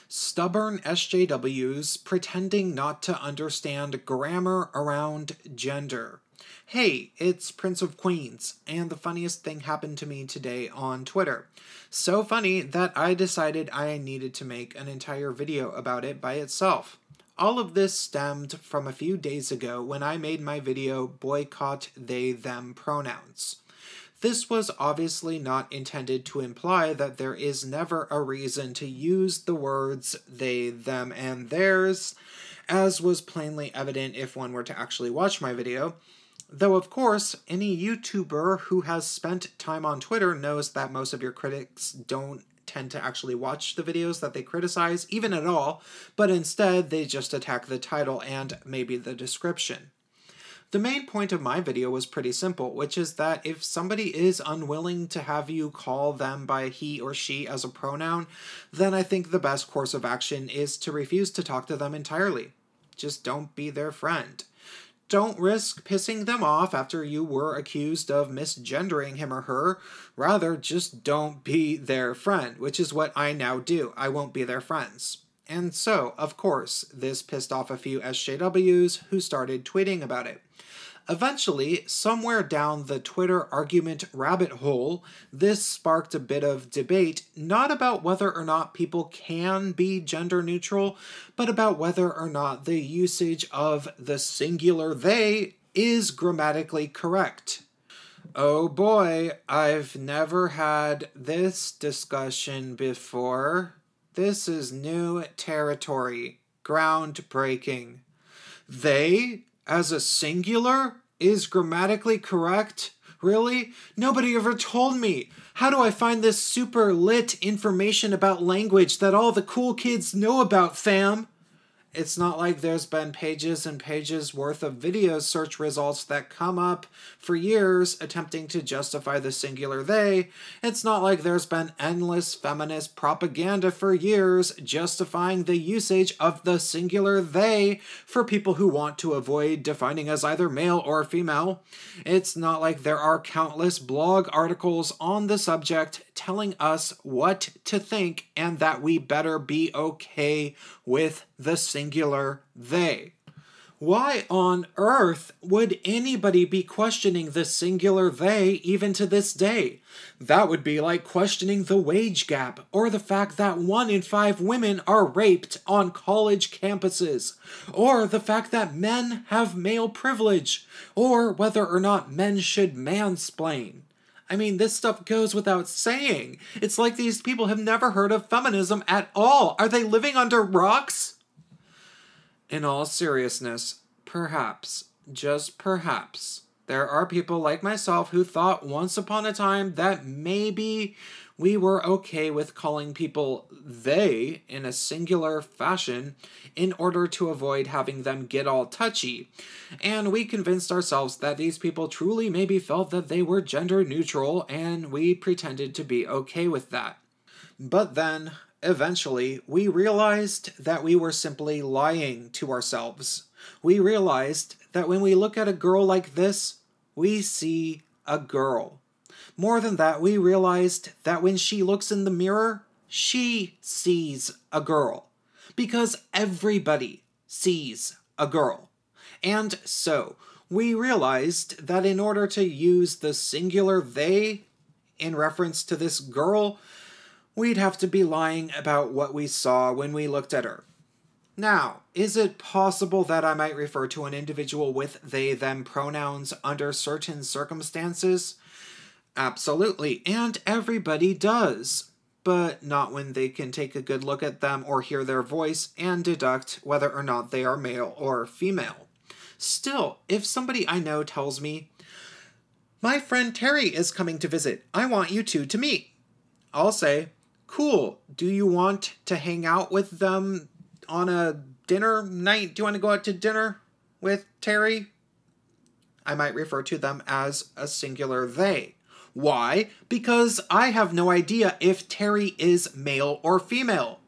Stubborn SJWs pretending not to understand grammar around gender. Hey, it's Prince of Queens, and the funniest thing happened to me today on Twitter. So funny that I decided I needed to make an entire video about it by itself. All of this stemmed from a few days ago when I made my video Boycott They Them Pronouns. This was obviously not intended to imply that there is never a reason to use the words they, them, and theirs, as was plainly evident if one were to actually watch my video. Though, of course, any YouTuber who has spent time on Twitter knows that most of your critics don't tend to actually watch the videos that they criticize, even at all, but instead they just attack the title and maybe the description. The main point of my video was pretty simple, which is that if somebody is unwilling to have you call them by he or she as a pronoun, then I think the best course of action is to refuse to talk to them entirely. Just don't be their friend. Don't risk pissing them off after you were accused of misgendering him or her. Rather, just don't be their friend, which is what I now do. I won't be their friends. And so, of course, this pissed off a few SJWs who started tweeting about it. Eventually, somewhere down the Twitter argument rabbit hole, this sparked a bit of debate, not about whether or not people can be gender neutral, but about whether or not the usage of the singular they is grammatically correct. Oh boy, I've never had this discussion before. This is new territory. Groundbreaking. They, as a singular, is grammatically correct? Really? Nobody ever told me. How do I find this super lit information about language that all the cool kids know about, fam? It's not like there's been pages and pages worth of video search results that come up for years attempting to justify the singular they. It's not like there's been endless feminist propaganda for years justifying the usage of the singular they for people who want to avoid defining as either male or female. It's not like there are countless blog articles on the subject telling us what to think and that we better be okay with the singular they. Why on earth would anybody be questioning the singular they even to this day? That would be like questioning the wage gap or the fact that 1 in 5 women are raped on college campuses, or the fact that men have male privilege, or whether or not men should mansplain. I mean, this stuff goes without saying. It's like these people have never heard of feminism at all. Are they living under rocks? In all seriousness, perhaps, just perhaps, there are people like myself who thought once upon a time that maybe we were okay with calling people they in a singular fashion in order to avoid having them get all touchy. And we convinced ourselves that these people truly maybe felt that they were gender neutral, and we pretended to be okay with that. But then, eventually, we realized that we were simply lying to ourselves. We realized that when we look at a girl like this, we see a girl. More than that, we realized that when she looks in the mirror, she sees a girl. Because everybody sees a girl. And so, we realized that in order to use the singular they in reference to this girl, we'd have to be lying about what we saw when we looked at her. Now, is it possible that I might refer to an individual with they, them pronouns under certain circumstances? Absolutely, and everybody does. But not when they can take a good look at them or hear their voice and deduct whether or not they are male or female. Still, if somebody I know tells me, "My friend Terry is coming to visit. I want you two to meet," I'll say, "Cool. Do you want to hang out with them on a dinner night? Do you want to go out to dinner with Terry?" I might refer to them as a singular they. Why? Because I have no idea if Terry is male or female.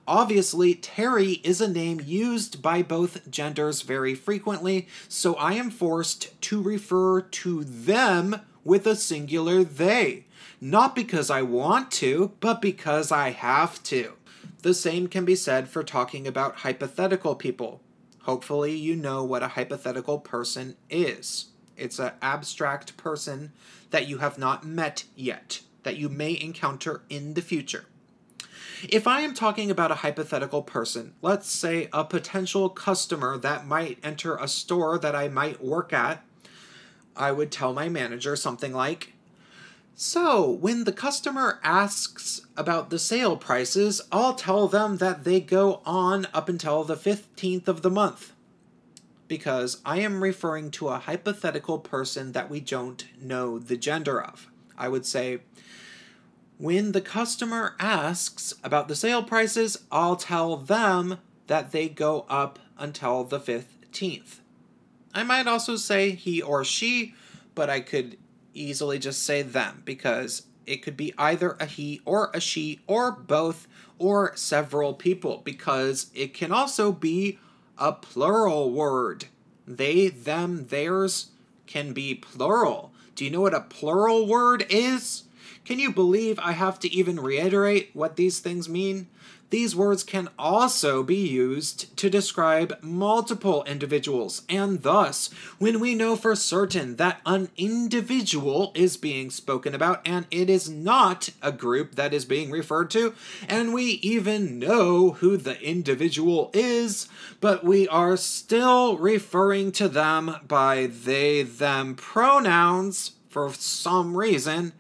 Obviously, Terry is a name used by both genders very frequently, so I am forced to refer to them with a singular they. Not because I want to, but because I have to. The same can be said for talking about hypothetical people. Hopefully you know what a hypothetical person is. It's an abstract person that you have not met yet, that you may encounter in the future. If I am talking about a hypothetical person, let's say a potential customer that might enter a store that I might work at, I would tell my manager something like, "So, when the customer asks about the sale prices, I'll tell them that they go on up until the 15th of the month." Because I am referring to a hypothetical person that we don't know the gender of. I would say, when the customer asks about the sale prices, I'll tell them that they go up until the 15th. I might also say he or she, but I could easily just say them because it could be either a he or a she or both or several people because it can also be a plural word. They, them, theirs can be plural. Do you know what a plural word is? Can you believe I have to even reiterate what these things mean? These words can also be used to describe multiple individuals, and thus, when we know for certain that an individual is being spoken about and it is not a group that is being referred to, and we even know who the individual is, but we are still referring to them by they, them pronouns for some reason,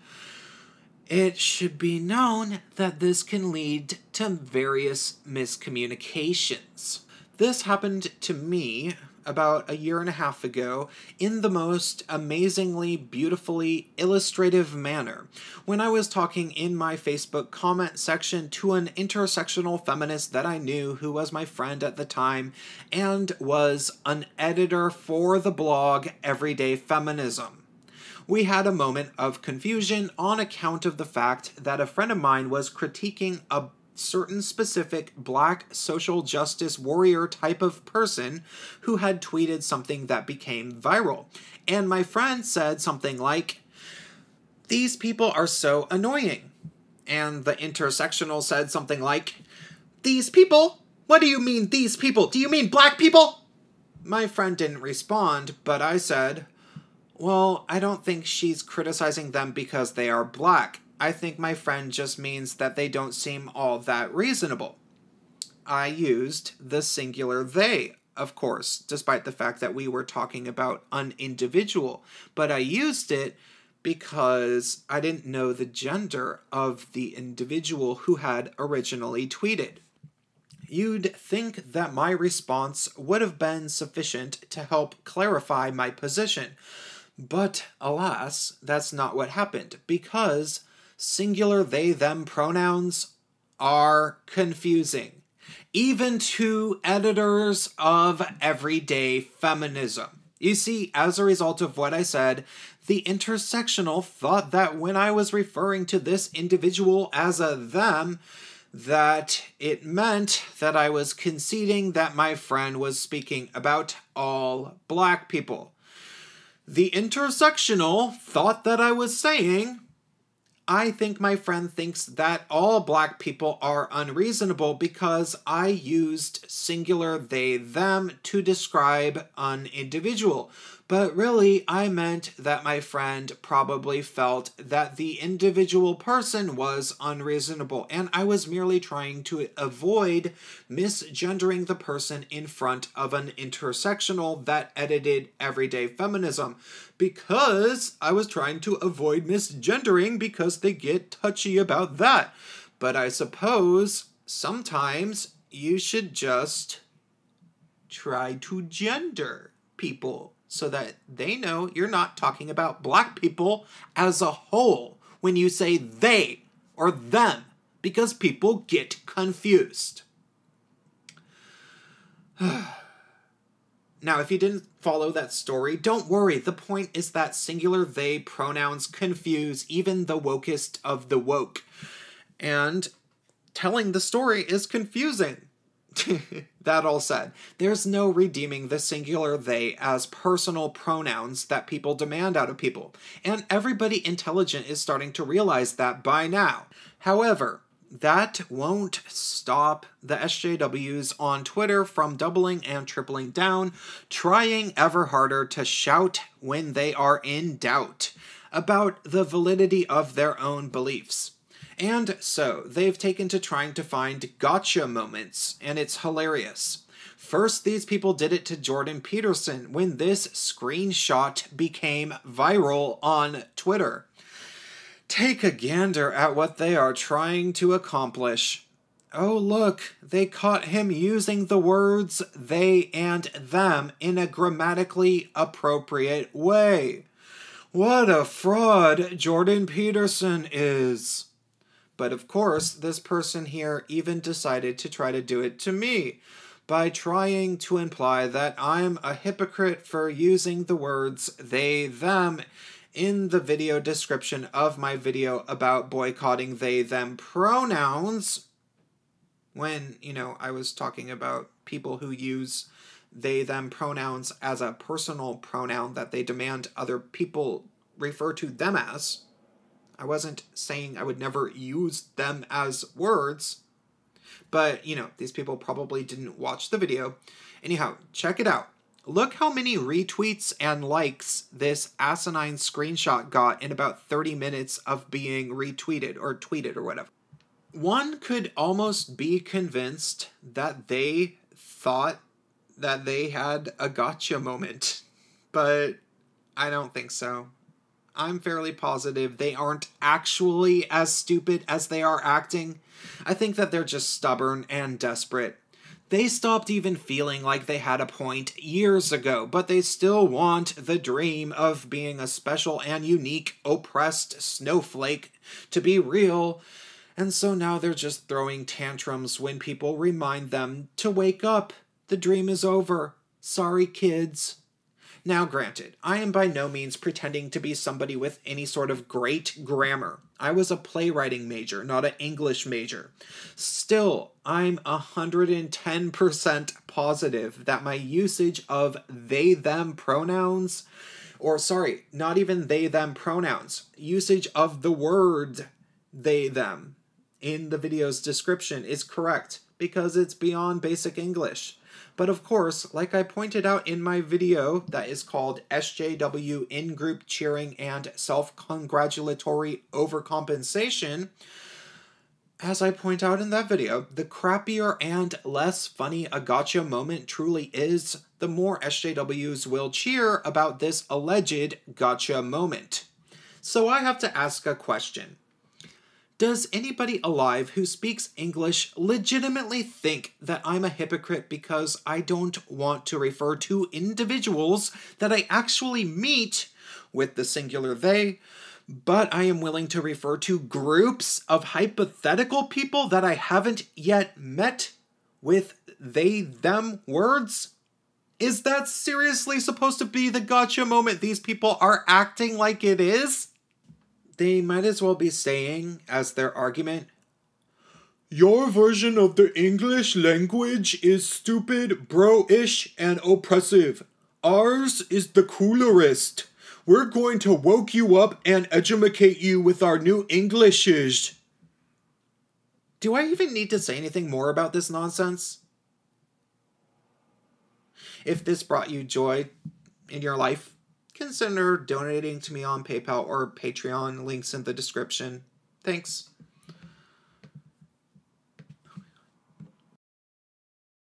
it should be known that this can lead to various miscommunications. This happened to me about a year and a half ago in the most amazingly, beautifully illustrative manner when I was talking in my Facebook comment section to an intersectional feminist that I knew who was my friend at the time and was an editor for the blog Everyday Feminism. We had a moment of confusion on account of the fact that a friend of mine was critiquing a certain specific black social justice warrior type of person who had tweeted something that became viral. And my friend said something like, "These people are so annoying." And the intersectional said something like, "These people? What do you mean these people? Do you mean black people?" My friend didn't respond, but I said, "Well, I don't think she's criticizing them because they are black. I think my friend just means that they don't seem all that reasonable." I used the singular they, of course, despite the fact that we were talking about an individual. But I used it because I didn't know the gender of the individual who had originally tweeted. You'd think that my response would have been sufficient to help clarify my position. But, alas, that's not what happened, because singular they, them pronouns are confusing, even to editors of Everyday Feminism. You see, as a result of what I said, the intersectional thought that when I was referring to this individual as a them, that it meant that I was conceding that my friend was speaking about all black people. The intersectional thought that I was saying, I think my friend thinks that all black people are unreasonable because I used singular they, them to describe an individual. But really, I meant that my friend probably felt that the individual person was unreasonable, and I was merely trying to avoid misgendering the person in front of an intersectional that edited Everyday Feminism, because I was trying to avoid misgendering because they get touchy about that. But I suppose sometimes you should just try to gender people so that they know you're not talking about black people as a whole when you say they or them, because people get confused. Now, if you didn't follow that story, don't worry. The point is that singular they pronouns confuse even the wokest of the woke. And telling the story is confusing. That all said, there's no redeeming the singular they as personal pronouns that people demand out of people. And everybody intelligent is starting to realize that by now. However, that won't stop the SJWs on Twitter from doubling and tripling down, trying ever harder to shout when they are in doubt about the validity of their own beliefs. And so, they've taken to trying to find gotcha moments, and it's hilarious. First, these people did it to Jordan Peterson when this screenshot became viral on Twitter. Take a gander at what they are trying to accomplish. Oh look, they caught him using the words they and them in a grammatically appropriate way. What a fraud Jordan Peterson is. But of course, this person here even decided to try to do it to me by trying to imply that I'm a hypocrite for using the words they, them in the video description of my video about boycotting they, them pronouns when, I was talking about people who use they, them pronouns as a personal pronoun that they demand other people refer to them as. I wasn't saying I would never use them as words, but, these people probably didn't watch the video. Anyhow, check it out. Look how many retweets and likes this asinine screenshot got in about 30 minutes of being retweeted or tweeted or whatever. One could almost be convinced that they thought that they had a gotcha moment, but I don't think so. I'm fairly positive they aren't actually as stupid as they are acting. I think that they're just stubborn and desperate. They stopped even feeling like they had a point years ago, but they still want the dream of being a special and unique oppressed snowflake to be real. And so now they're just throwing tantrums when people remind them to wake up. The dream is over. Sorry, kids. Now, granted, I am by no means pretending to be somebody with any sort of great grammar. I was a playwriting major, not an English major. Still, I'm 110% positive that my usage of they, them pronouns, not even they, them pronouns, usage of the word they, them in the video's description is correct because it's beyond basic English. But of course, like I pointed out in my video that is called SJW In-Group Cheering and Self-Congratulatory Overcompensation, as I point out in that video, the crappier and less funny a gotcha moment truly is, the more SJWs will cheer about this alleged gotcha moment. So I have to ask a question. Does anybody alive who speaks English legitimately think that I'm a hypocrite because I don't want to refer to individuals that I actually meet with the singular they, but I am willing to refer to groups of hypothetical people that I haven't yet met with they, them words? Is that seriously supposed to be the gotcha moment these people are acting like it is? They might as well be saying, as their argument, your version of the English language is stupid, bro-ish, and oppressive. Ours is the coolerest. We're going to woke you up and educate you with our new Englishes. Do I even need to say anything more about this nonsense? If this brought you joy in your life, consider donating to me on PayPal or Patreon, links in the description. Thanks.